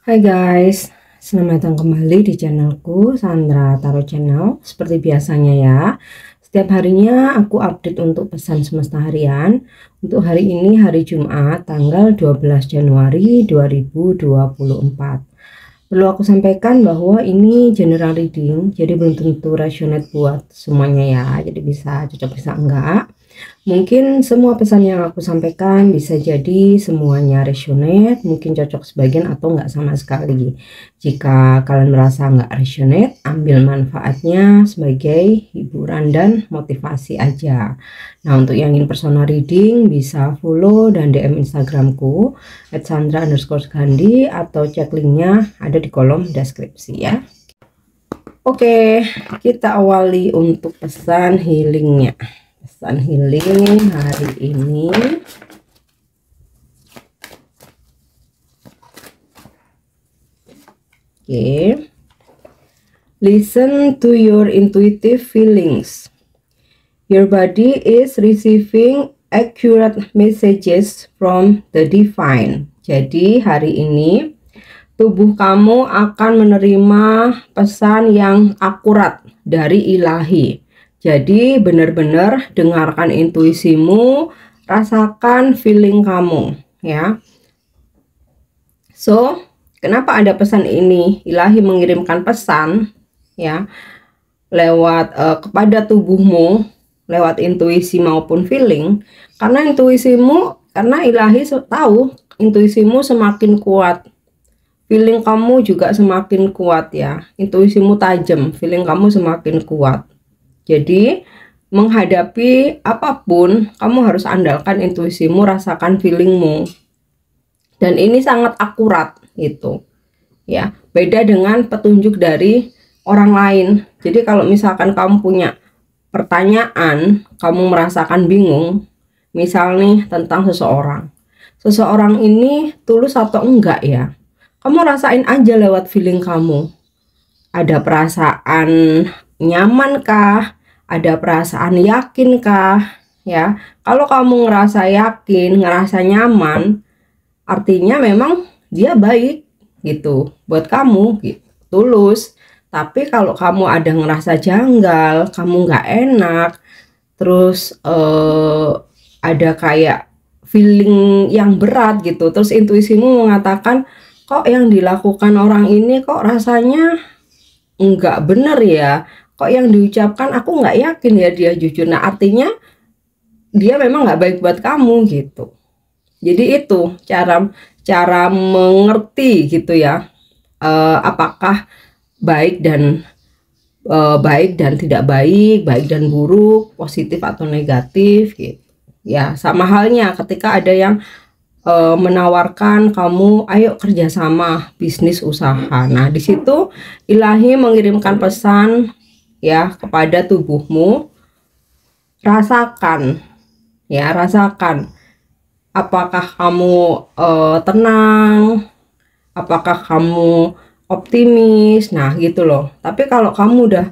Hai guys, selamat datang kembali di channelku Sandra Tarot Channel. Seperti biasanya ya, setiap harinya aku update untuk pesan semesta harian. Untuk hari ini hari Jumat tanggal 12 Januari 2024. Perlu aku sampaikan bahwa ini general reading, jadi belum tentu resonate buat semuanya ya. Jadi bisa cocok bisa enggak. Mungkin semua pesan yang aku sampaikan bisa jadi semuanya resonate, mungkin cocok sebagian atau enggak sama sekali. Jika kalian merasa enggak resonate, ambil manfaatnya sebagai hiburan dan motivasi aja. Nah, untuk yang ingin personal reading bisa follow dan DM Instagramku @sandra_gandhi atau cek linknya ada di kolom deskripsi ya. Oke, kita awali untuk pesan healingnya. Pesan healing hari ini. Oke. Listen to your intuitive feelings. Your body is receiving accurate messages from the divine. Jadi hari ini tubuh kamu akan menerima pesan yang akurat dari ilahi. Jadi benar-benar dengarkan intuisimu, rasakan feeling kamu ya. So, kenapa ada pesan ini? Ilahi mengirimkan pesan ya lewat kepada tubuhmu lewat intuisi maupun feeling, karena ilahi tahu intuisimu semakin kuat, feeling kamu juga semakin kuat ya. Intuisimu tajam, feeling kamu semakin kuat. Jadi menghadapi apapun kamu harus andalkan intuisimu, rasakan feelingmu, dan ini sangat akurat itu ya. Beda dengan petunjuk dari orang lain. Jadi kalau misalkan kamu punya pertanyaan, kamu merasakan bingung, misal nih tentang seseorang ini tulus atau enggak ya, kamu rasain aja lewat feeling kamu. Ada perasaan nyaman kah? Ada perasaan yakin kah? Ya, kalau kamu ngerasa yakin, ngerasa nyaman, artinya memang dia baik gitu buat kamu, gitu, tulus. Tapi kalau kamu ada ngerasa janggal, kamu nggak enak, terus ada kayak feeling yang berat gitu, terus intuisimu mengatakan kok yang dilakukan orang ini kok rasanya nggak bener ya, kok yang diucapkan aku nggak yakin ya dia jujur. Nah, artinya dia memang nggak baik buat kamu gitu. Jadi itu cara mengerti gitu ya, apakah baik dan tidak baik, baik dan buruk, positif atau negatif gitu ya. Sama halnya ketika ada yang menawarkan kamu ayo kerjasama bisnis usaha. Nah, di situ ilahi mengirimkan pesan ya kepada tubuhmu, rasakan ya, rasakan apakah kamu tenang, apakah kamu optimis. Nah gitu loh. Tapi kalau kamu udah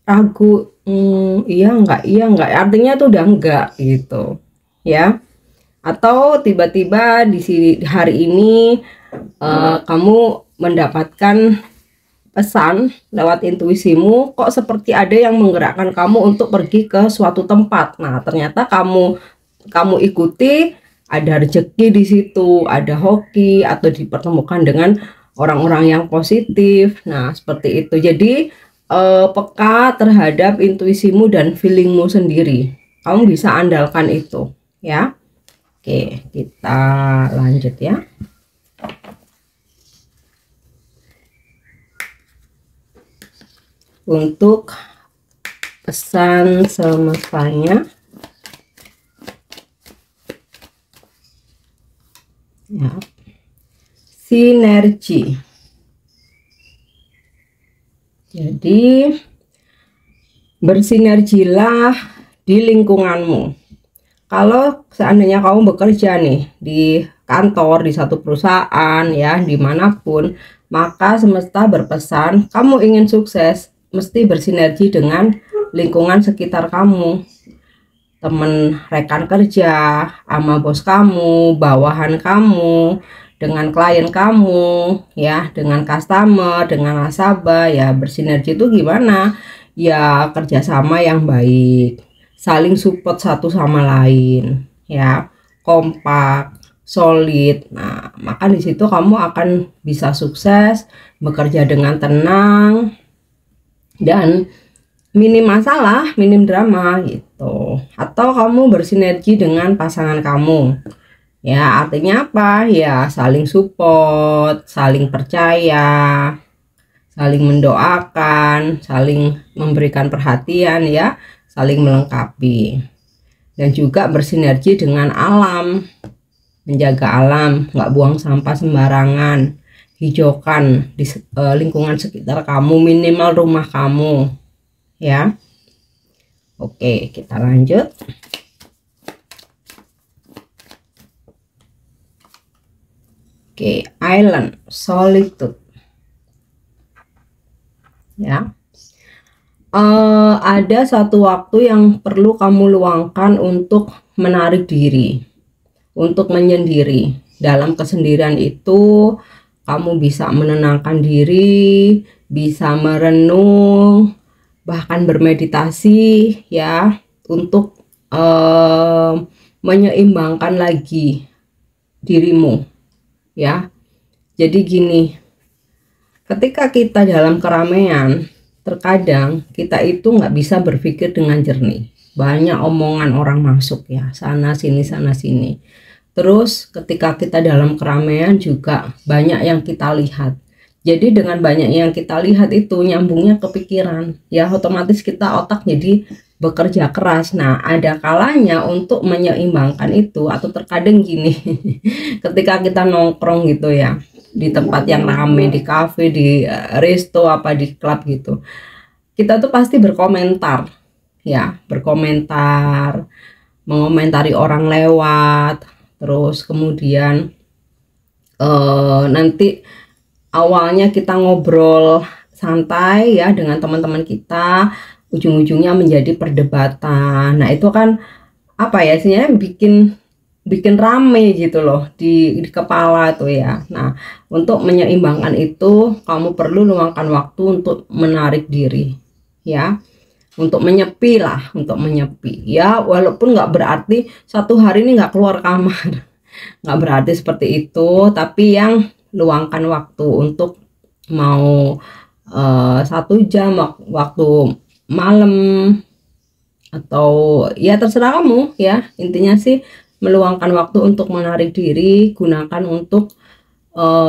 ragu, iya enggak, artinya tuh udah enggak gitu ya. Atau tiba-tiba di hari ini kamu mendapatkan pesan lewat intuisimu, kok seperti ada yang menggerakkan kamu untuk pergi ke suatu tempat. Nah, ternyata kamu ikuti, ada rezeki di situ, ada hoki, atau dipertemukan dengan orang-orang yang positif. Nah, seperti itu. Jadi peka terhadap intuisimu dan feelingmu sendiri. Kamu bisa andalkan itu ya. Oke, kita lanjut ya. Untuk pesan semestanya ya, sinergi. Jadi bersinergilah di lingkunganmu. Kalau seandainya kamu bekerja nih di kantor, di satu perusahaan ya, dimanapun, maka semesta berpesan kamu ingin sukses, mesti bersinergi dengan lingkungan sekitar kamu. Teman rekan kerja, sama bos kamu, bawahan kamu, dengan klien kamu, ya, dengan customer, dengan nasabah, ya bersinergi itu gimana? Ya kerjasama yang baik, saling support satu sama lain, ya, kompak, solid. Nah, maka di situ kamu akan bisa sukses, bekerja dengan tenang dan minim masalah, minim drama gitu. Atau kamu bersinergi dengan pasangan kamu. Ya, artinya apa? Ya, saling support, saling percaya, saling mendoakan, saling memberikan perhatian ya, saling melengkapi. Dan juga bersinergi dengan alam, menjaga alam, nggak buang sampah sembarangan, hijaukan di lingkungan sekitar kamu, minimal rumah kamu ya. Oke, kita lanjut. Oke, island, solitude ya. Ada satu waktu yang perlu kamu luangkan untuk menarik diri, untuk menyendiri. Dalam kesendirian itu kamu bisa menenangkan diri, bisa merenung, bahkan bermeditasi ya, untuk menyeimbangkan lagi dirimu ya. Jadi gini, ketika kita dalam keramaian, terkadang kita itu nggak bisa berpikir dengan jernih. Banyak omongan orang masuk ya, sana sini. Terus ketika kita dalam keramaian juga banyak yang kita lihat. Jadi dengan banyak yang kita lihat itu nyambungnya ke pikiran, ya otomatis kita otak jadi bekerja keras. Nah, ada kalanya untuk menyeimbangkan itu, atau terkadang gini, ketika kita nongkrong gitu ya, di tempat yang rame, di cafe, di resto, apa di klub gitu, kita tuh pasti berkomentar ya, berkomentar, mengomentari orang lewat, terus kemudian nanti awalnya kita ngobrol santai ya dengan teman-teman kita, ujung-ujungnya menjadi perdebatan. Nah, itu kan apa ya, sebenarnya bikin rame gitu loh di kepala tuh ya. Nah, untuk menyeimbangkan itu kamu perlu luangkan waktu untuk menarik diri ya, untuk menyepi lah, untuk menyepi ya. Walaupun nggak berarti satu hari ini nggak keluar kamar, nggak berarti seperti itu, tapi yang luangkan waktu untuk mau 1 jam waktu malam, atau ya terserah kamu ya. Intinya sih meluangkan waktu untuk menarik diri, gunakan untuk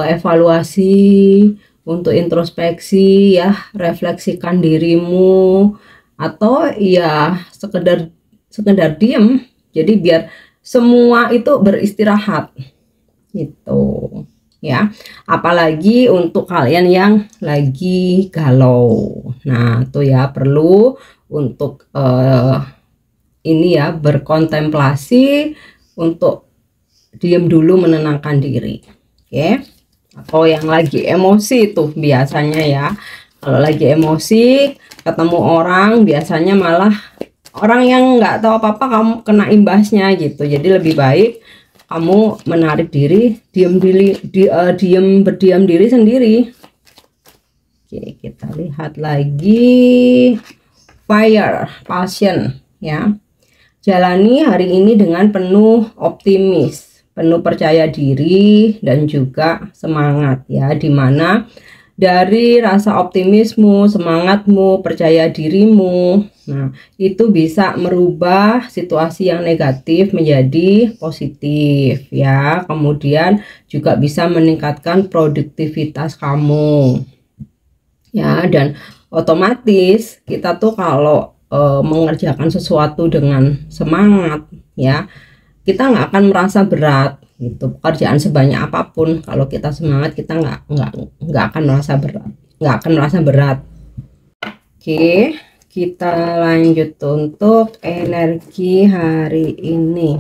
evaluasi, untuk introspeksi ya, refleksikan dirimu, atau ya sekedar diem. Jadi biar semua itu beristirahat gitu ya. Apalagi untuk kalian yang lagi galau, nah tuh ya perlu untuk ini ya, berkontemplasi, untuk diam dulu, menenangkan diri. Oke. Atau yang lagi emosi tuh biasanya ya, kalau lagi emosi ketemu orang, biasanya malah orang yang nggak tahu apa-apa kamu kena imbasnya gitu. Jadi lebih baik kamu menarik diri, berdiam diri sendiri. Oke, kita lihat lagi fire, passion ya. Jalani hari ini dengan penuh optimis, penuh percaya diri dan juga semangat ya, dimana dari rasa optimismu, semangatmu, percaya dirimu, nah itu bisa merubah situasi yang negatif menjadi positif ya. Kemudian juga bisa meningkatkan produktivitas kamu ya, dan otomatis kita tuh kalau mengerjakan sesuatu dengan semangat ya, kita nggak akan merasa berat gitu. Pekerjaan sebanyak apapun, kalau kita semangat, kita nggak akan merasa berat. Oke, kita lanjut untuk energi hari ini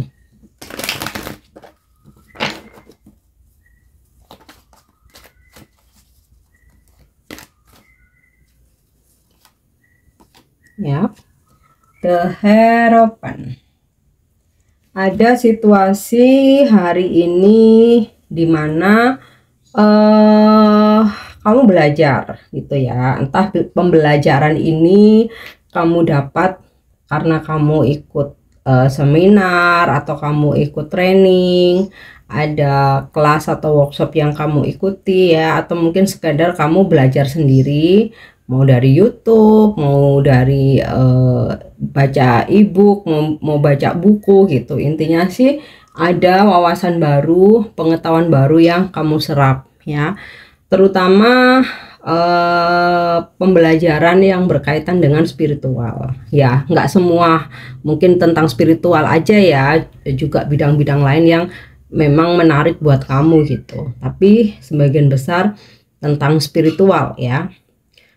ya. The Hierophant. Ada situasi hari ini dimana kamu belajar gitu ya. Entah pembelajaran ini kamu dapat karena kamu ikut seminar atau kamu ikut training, ada kelas atau workshop yang kamu ikuti ya, atau mungkin sekedar kamu belajar sendiri, mau dari YouTube, mau dari baca e-book, mau baca buku gitu. Intinya sih ada wawasan baru, pengetahuan baru yang kamu serap ya, terutama pembelajaran yang berkaitan dengan spiritual ya. Nggak semua mungkin tentang spiritual aja ya, juga bidang-bidang lain yang memang menarik buat kamu gitu, tapi sebagian besar tentang spiritual ya.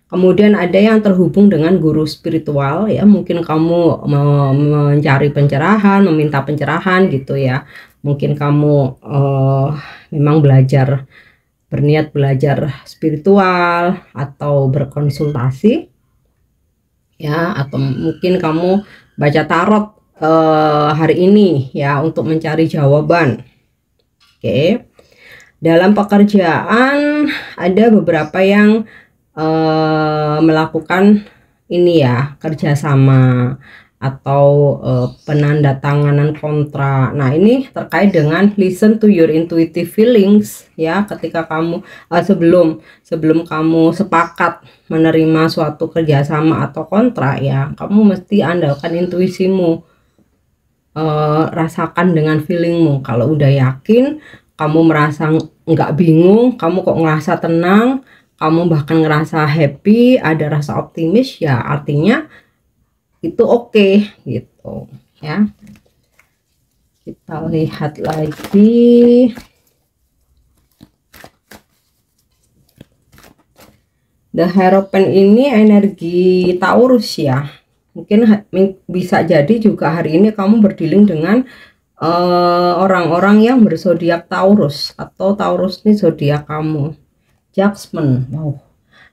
Kemudian ada yang terhubung dengan guru spiritual ya, mungkin kamu mencari pencerahan, meminta pencerahan gitu ya. Mungkin kamu memang berniat belajar spiritual atau berkonsultasi ya, atau mungkin kamu baca tarot hari ini ya untuk mencari jawaban. Oke. Dalam pekerjaan ada beberapa yang melakukan ini ya, kerjasama atau penandatanganan kontrak. Nah, ini terkait dengan listen to your intuitive feelings ya. Ketika kamu sebelum kamu sepakat menerima suatu kerjasama atau kontrak ya, kamu mesti andalkan intuisimu, rasakan dengan feelingmu. Kalau udah yakin, kamu merasa nggak bingung, kamu kok ngerasa tenang, kamu bahkan ngerasa happy, ada rasa optimis ya, artinya itu oke gitu ya. Kita lihat lagi. The Hierophant ini energi Taurus ya. Mungkin bisa jadi juga hari ini kamu berdealing dengan orang-orang yang berzodiak Taurus, atau Taurus ini zodiak kamu. Judgment, wow,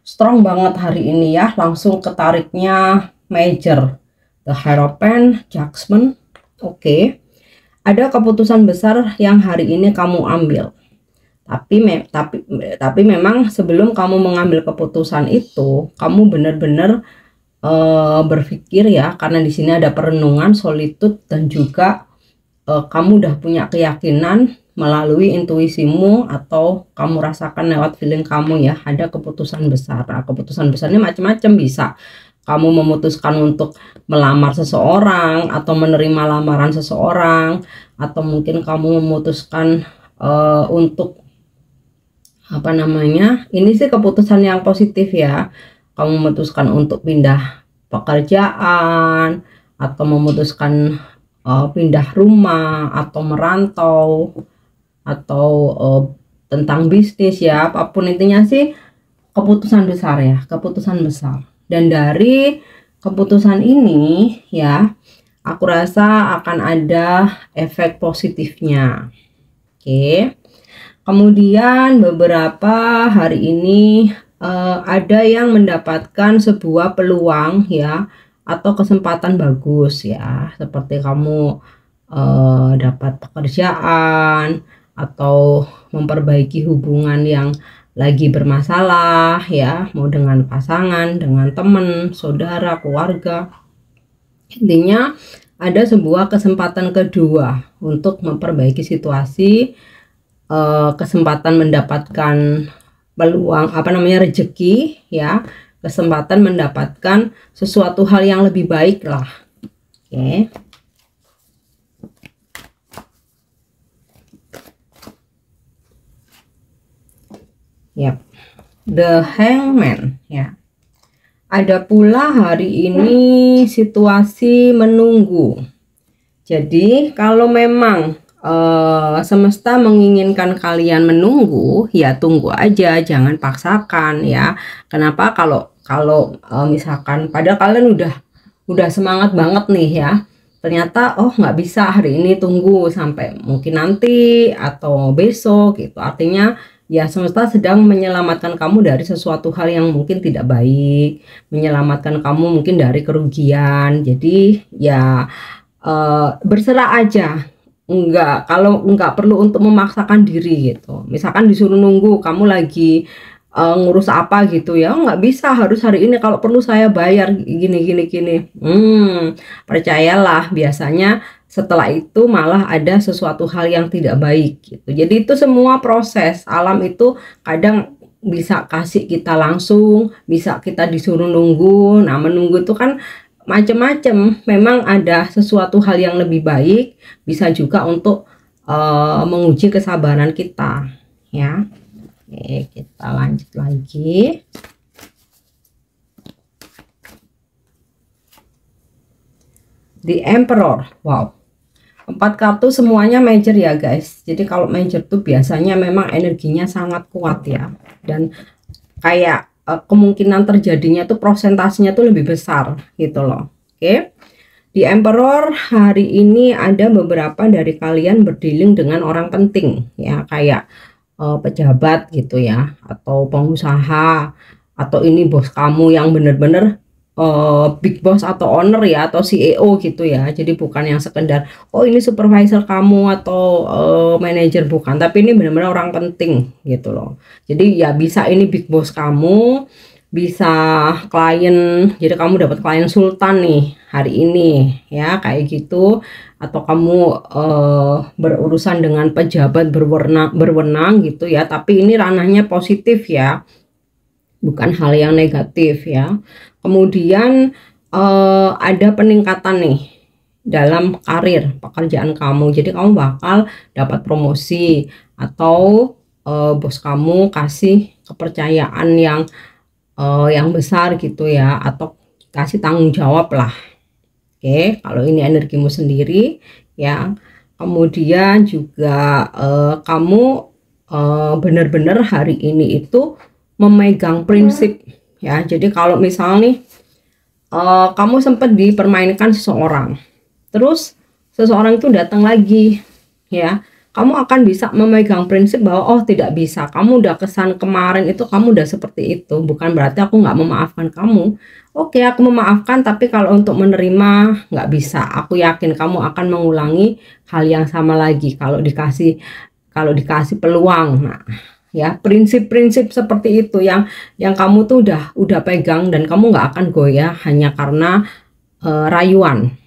strong banget hari ini ya, langsung ketariknya major. The Hierophant, Judgment, oke. Ada keputusan besar yang hari ini kamu ambil. Tapi memang sebelum kamu mengambil keputusan itu, kamu benar-benar berpikir ya, karena di sini ada perenungan, solitude, dan juga kamu udah punya keyakinan melalui intuisimu atau kamu rasakan lewat feeling kamu ya, ada keputusan besar. Nah, keputusan besarnya macam-macam, bisa kamu memutuskan untuk melamar seseorang atau menerima lamaran seseorang, atau mungkin kamu memutuskan untuk apa namanya, ini sih keputusan yang positif ya, kamu memutuskan untuk pindah pekerjaan atau memutuskan pindah rumah atau merantau atau tentang bisnis ya, apapun intinya sih keputusan besar ya, keputusan besar. Dan dari keputusan ini ya, aku rasa akan ada efek positifnya. Oke. Kemudian beberapa hari ini ada yang mendapatkan sebuah peluang ya, atau kesempatan bagus ya, seperti kamu dapat pekerjaan atau memperbaiki hubungan yang lagi bermasalah ya, mau dengan pasangan, dengan teman, saudara, keluarga. Intinya ada sebuah kesempatan kedua untuk memperbaiki situasi, kesempatan mendapatkan peluang apa namanya, rezeki ya, kesempatan mendapatkan sesuatu hal yang lebih baik lah. Oke. Ya, The Hangman ya. Ada pula hari ini situasi menunggu. Jadi kalau memang semesta menginginkan kalian menunggu, ya tunggu aja, jangan paksakan ya. Kenapa? Kalau misalkan padahal kalian udah semangat banget nih ya, ternyata oh nggak bisa hari ini, tunggu sampai mungkin nanti atau besok gitu, artinya ya semesta sedang menyelamatkan kamu dari sesuatu hal yang mungkin tidak baik, menyelamatkan kamu mungkin dari kerugian. Jadi ya berserah aja, kalau nggak perlu untuk memaksakan diri gitu. Misalkan disuruh nunggu, kamu lagi ngurus apa gitu ya, nggak bisa harus hari ini, kalau perlu saya bayar gini gini gini. Percayalah, biasanya setelah itu malah ada sesuatu hal yang tidak baik gitu. Jadi itu semua proses alam itu, kadang bisa kasih kita langsung, bisa kita disuruh nunggu. Nah, menunggu itu kan macam-macam, memang ada sesuatu hal yang lebih baik, bisa juga untuk menguji kesabaran kita ya. Oke, kita lanjut lagi. The Emperor. Wow, 4 kartu semuanya major ya guys. Jadi kalau major tuh biasanya memang energinya sangat kuat ya, dan kayak kemungkinan terjadinya tuh prosentasenya tuh lebih besar gitu loh. Oke, di Emperor hari ini ada beberapa dari kalian berdealing dengan orang penting ya, kayak pejabat gitu ya, atau pengusaha, atau ini bos kamu yang bener-bener big boss atau owner ya, atau CEO gitu ya. Jadi bukan yang sekedar oh ini supervisor kamu atau manajer, bukan, tapi ini benar-benar orang penting gitu loh. Jadi ya bisa ini big boss kamu, bisa klien, jadi kamu dapat klien sultan nih hari ini ya, kayak gitu. Atau kamu berurusan dengan pejabat berwenang gitu ya, tapi ini ranahnya positif ya, bukan hal yang negatif ya. Kemudian ada peningkatan nih dalam karir pekerjaan kamu, jadi kamu bakal dapat promosi, atau bos kamu kasih kepercayaan yang besar gitu ya, atau kasih tanggung jawab lah. Oke, kalau ini energimu sendiri ya. Kemudian juga kamu benar-benar hari ini itu memegang prinsip ya. Jadi kalau misalnya nih kamu sempat dipermainkan seseorang, terus seseorang itu datang lagi ya, kamu akan bisa memegang prinsip bahwa oh tidak bisa, kamu udah kesan kemarin itu kamu udah seperti itu, bukan berarti aku nggak memaafkan kamu. Oke, aku memaafkan, tapi kalau untuk menerima nggak bisa. Aku yakin kamu akan mengulangi hal yang sama lagi kalau dikasih peluang. Nah ya, prinsip-prinsip seperti itu yang kamu tuh udah pegang, dan kamu nggak akan goyah hanya karena rayuan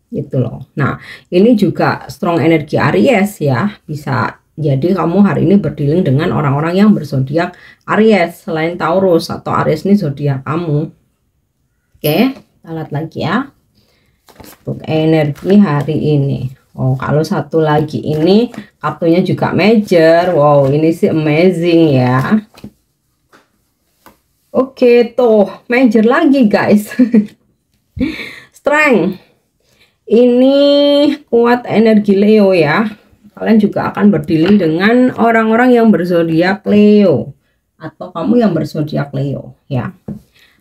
gitu loh. Nah, ini juga strong energi Aries ya. Bisa jadi kamu hari ini berdealing dengan orang-orang yang berzodiak Aries selain Taurus, atau Aries ini zodiak kamu. Oke, kita lihat lagi ya untuk energi hari ini. Oh, kalau satu lagi ini kartunya juga major. Wow, ini sih amazing ya. Oke, tuh major lagi guys. Strength. Ini kuat energi Leo ya. Kalian juga akan berdealing dengan orang-orang yang berzodiak Leo, atau kamu yang berzodiak Leo ya.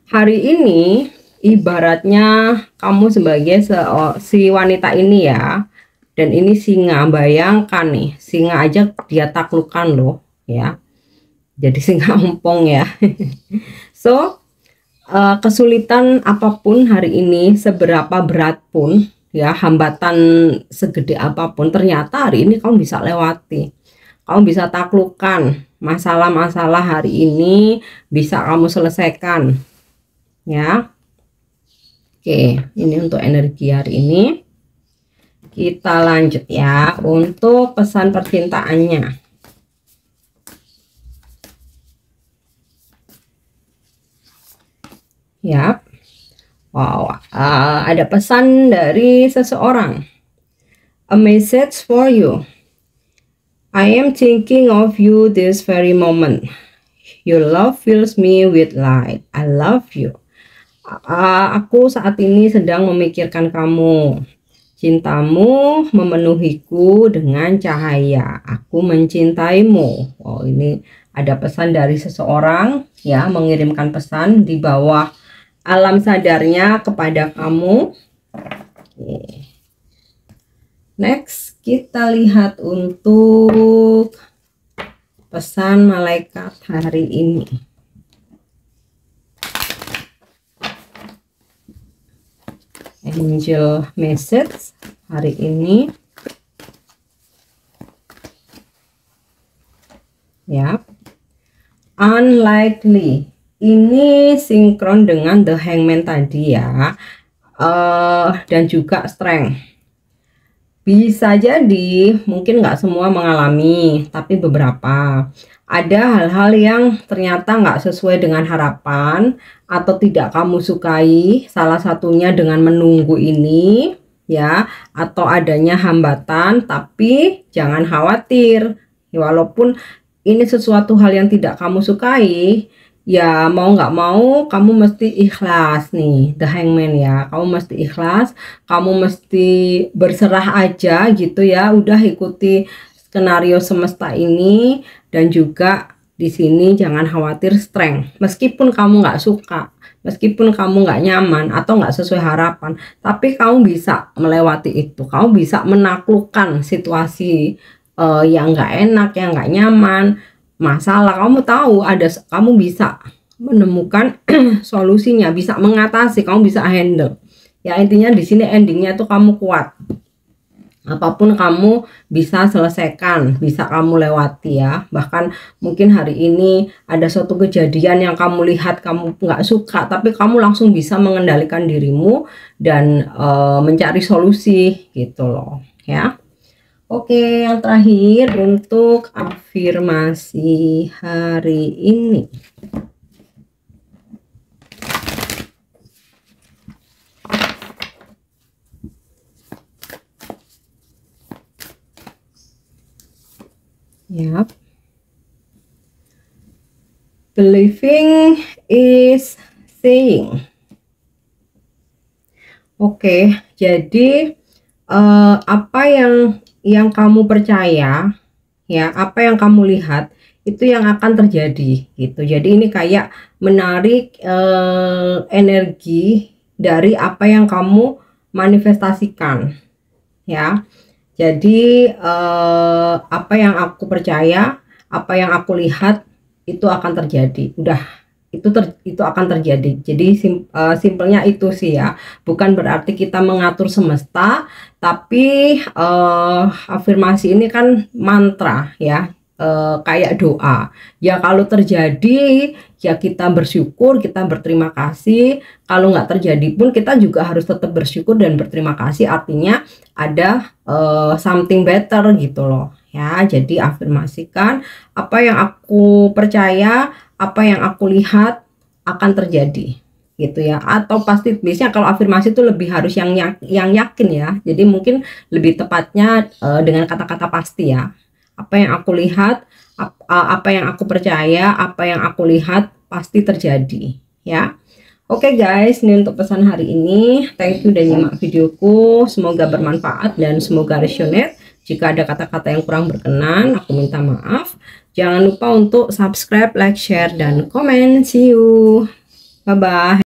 Hari ini ibaratnya kamu sebagai si wanita ini ya, dan ini singa. Bayangkan nih, singa aja dia taklukkan loh ya, jadi singa empong ya. So kesulitan apapun hari ini, seberapa berat pun ya, hambatan segede apapun, ternyata hari ini kamu bisa lewati, kamu bisa taklukkan masalah-masalah hari ini, bisa kamu selesaikan ya. Oke, ini untuk energi hari ini. Kita lanjut ya untuk pesan percintaannya. Ya, wow, ada pesan dari seseorang. A message for you. I am thinking of you this very moment. Your love fills me with light. I love you. Aku saat ini sedang memikirkan kamu. Cintamu memenuhiku dengan cahaya. Aku mencintaimu. Oh, ini ada pesan dari seseorang ya, mengirimkan pesan di bawah alam sadarnya kepada kamu. Next, kita lihat untuk pesan malaikat hari ini. Angel message hari ini. ya. Unlikely ini sinkron dengan The Hangman tadi ya. Dan juga Strength. Bisa jadi mungkin nggak semua mengalami, tapi beberapa. Ada hal-hal yang ternyata nggak sesuai dengan harapan atau tidak kamu sukai, salah satunya dengan menunggu ini ya, atau adanya hambatan. Tapi jangan khawatir, walaupun ini sesuatu hal yang tidak kamu sukai, ya mau nggak mau kamu mesti ikhlas nih, The Hangman ya. Kamu mesti ikhlas, kamu mesti berserah aja gitu ya. Udah ikuti skenario semesta ini. Dan juga di sini jangan khawatir Strength. Meskipun kamu nggak suka, meskipun kamu nggak nyaman atau nggak sesuai harapan, tapi kamu bisa melewati itu. Kamu bisa menaklukkan situasi yang nggak enak, yang nggak nyaman, masalah. Kamu tahu kamu bisa menemukan solusinya, bisa mengatasi, kamu bisa handle. Ya intinya di sini endingnya tuh kamu kuat. Apapun kamu bisa selesaikan, bisa kamu lewati ya. Bahkan mungkin hari ini ada suatu kejadian yang kamu lihat kamu nggak suka, tapi kamu langsung bisa mengendalikan dirimu dan mencari solusi gitu loh ya. Oke, yang terakhir untuk afirmasi hari ini. Yap. Believing is seeing. Oke, jadi apa yang kamu percaya ya, apa yang kamu lihat itu yang akan terjadi gitu. Jadi ini kayak menarik energi dari apa yang kamu manifestasikan ya. Jadi apa yang aku percaya, apa yang aku lihat itu akan terjadi. Udah itu akan terjadi. Jadi simpelnya itu sih ya. Bukan berarti kita mengatur semesta, tapi afirmasi ini kan mantra ya. Kayak doa ya. Kalau terjadi ya kita bersyukur, kita berterima kasih. Kalau nggak terjadi pun kita juga harus tetap bersyukur dan berterima kasih. Artinya ada something better gitu loh ya. Jadi afirmasikan apa yang aku percaya, apa yang aku lihat akan terjadi gitu ya. Atau pasti, biasanya kalau afirmasi itu lebih harus yang yakin ya. Jadi mungkin lebih tepatnya dengan kata-kata pasti ya. Apa yang aku lihat, apa yang aku percaya, apa yang aku lihat pasti terjadi ya. Oke guys, ini untuk pesan hari ini. Thank you udah nyimak videoku. Semoga bermanfaat dan semoga resonate. Jika ada kata-kata yang kurang berkenan, aku minta maaf. Jangan lupa untuk subscribe, like, share, dan komen. See you. Bye-bye.